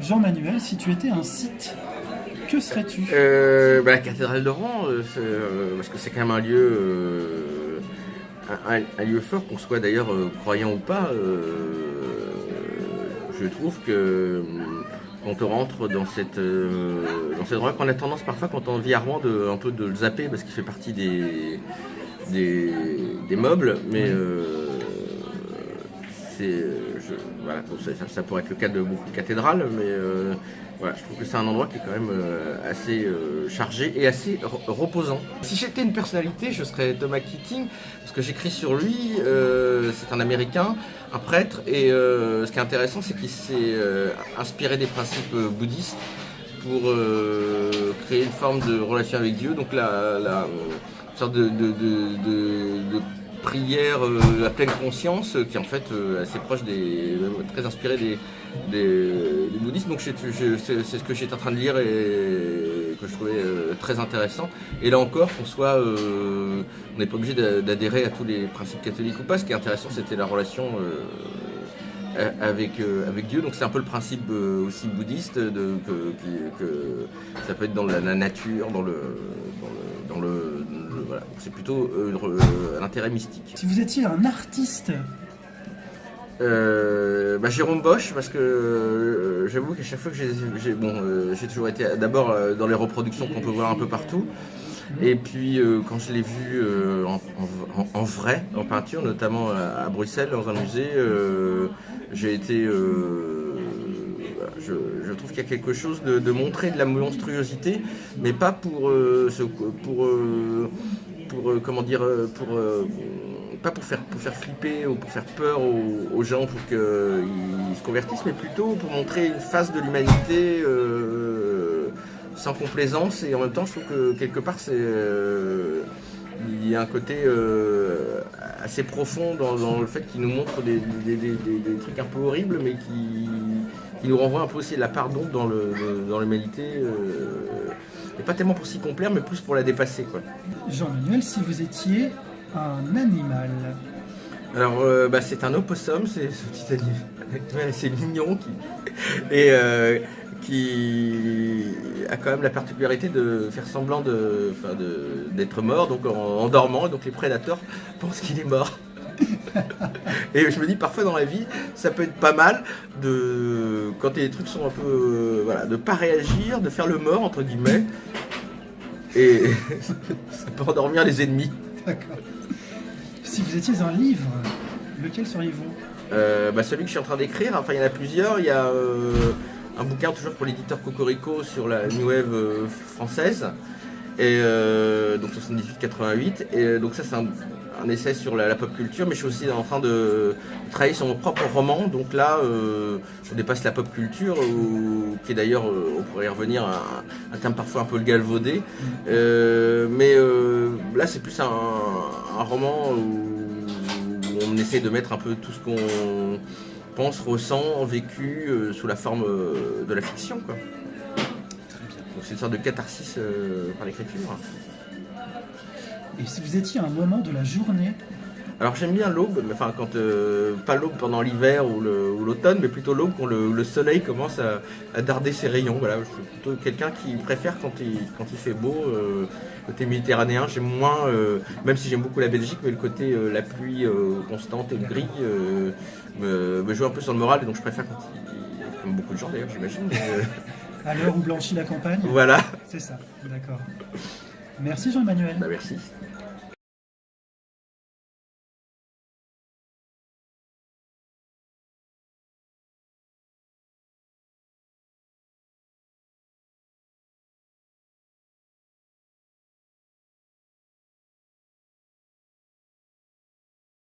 Jean-Manuel, si tu étais un site, que serais-tu? La cathédrale d'Oran, parce que c'est quand même un lieu, un lieu fort, qu'on soit d'ailleurs croyant ou pas. Je trouve que quand on rentre dans cet endroit, qu'on a tendance parfois quand on vit à Rouen un peu de le zapper parce qu'il fait partie des meubles, mais voilà, bon, ça pourrait être le cas de beaucoup de cathédrales, mais voilà, je trouve que c'est un endroit qui est quand même assez chargé et assez reposant. Si j'étais une personnalité, je serais Thomas Keating, parce que j'écris sur lui. C'est un Américain, un prêtre, et ce qui est intéressant, c'est qu'il s'est inspiré des principes bouddhistes pour créer une forme de relation avec Dieu. Donc une sorte de prière à pleine conscience qui est en fait assez proche très inspiré des bouddhistes. Donc c'est ce que j'étais en train de lire et que je trouvais très intéressant. Et là encore, on n'est pas obligé d'adhérer à tous les principes catholiques ou pas. Ce qui est intéressant, c'était la relation avec Dieu. Donc c'est un peu le principe aussi bouddhiste que ça peut être dans la nature, voilà. C'est plutôt l'intérêt mystique. Si vous étiez un artiste, Jérôme Bosch, parce que j'avoue qu'à chaque fois que j'ai toujours été d'abord dans les reproductions qu'on peut voir un peu partout. Et puis quand je l'ai vu en vrai, en peinture, notamment à Bruxelles, dans un musée, j'ai été... je trouve qu'il y a quelque chose de montrer de la monstruosité, mais pas pas pour faire flipper ou pour faire peur aux gens pour qu'ils se convertissent, mais plutôt pour montrer une face de l'humanité sans complaisance. Et en même temps, je trouve que quelque part, il y a un côté assez profond dans le fait qu'il nous montre des trucs un peu horribles, mais qui nous renvoie un peu aussi la part d'ombre dans l'humanité. Et pas tellement pour s'y complaire, mais plus pour la dépasser, quoi. Jean-Manuel, si vous étiez un animal, Alors, c'est un opossum, c'est ce petit animal assez mignon qui a quand même la particularité de faire semblant d'être mort, donc en dormant, et donc les prédateurs pensent qu'il est mort. Et je me dis, parfois dans la vie, ça peut être pas mal quand les trucs sont un peu, de pas réagir, de faire le mort entre guillemets, et ça peut endormir les ennemis. d'accord. Si vous étiez un livre, lequel seriez-vous? Celui que je suis en train d'écrire, enfin il y en a plusieurs. Il y a un bouquin toujours pour l'éditeur Cocorico sur la New Wave française, et donc 78-88, et donc ça c'est un essai sur la pop culture, mais je suis aussi en train de travailler sur mon propre roman. Donc là, on dépasse la pop culture, qui est d'ailleurs, on pourrait y revenir, un terme parfois un peu galvaudé. Mais là, c'est plus un roman où on essaie de mettre un peu tout ce qu'on pense, ressent, vécu sous la forme de la fiction, quoi. Donc c'est une sorte de catharsis par l'écriture. Et si vous étiez un moment de la journée, Alors j'aime bien l'aube, mais enfin pas l'aube pendant l'hiver ou l'automne, mais plutôt l'aube quand le soleil commence à darder ses rayons. Voilà, je suis plutôt quelqu'un qui préfère quand il fait beau. Côté méditerranéen, j'aime moins, même si j'aime beaucoup la Belgique, mais le côté la pluie constante et le gris me joue un peu sur le moral, et donc je préfère comme beaucoup de gens d'ailleurs, j'imagine. à l'heure où blanchit la campagne, Voilà. c'est ça, d'accord. Merci Jean-Manuel. Merci.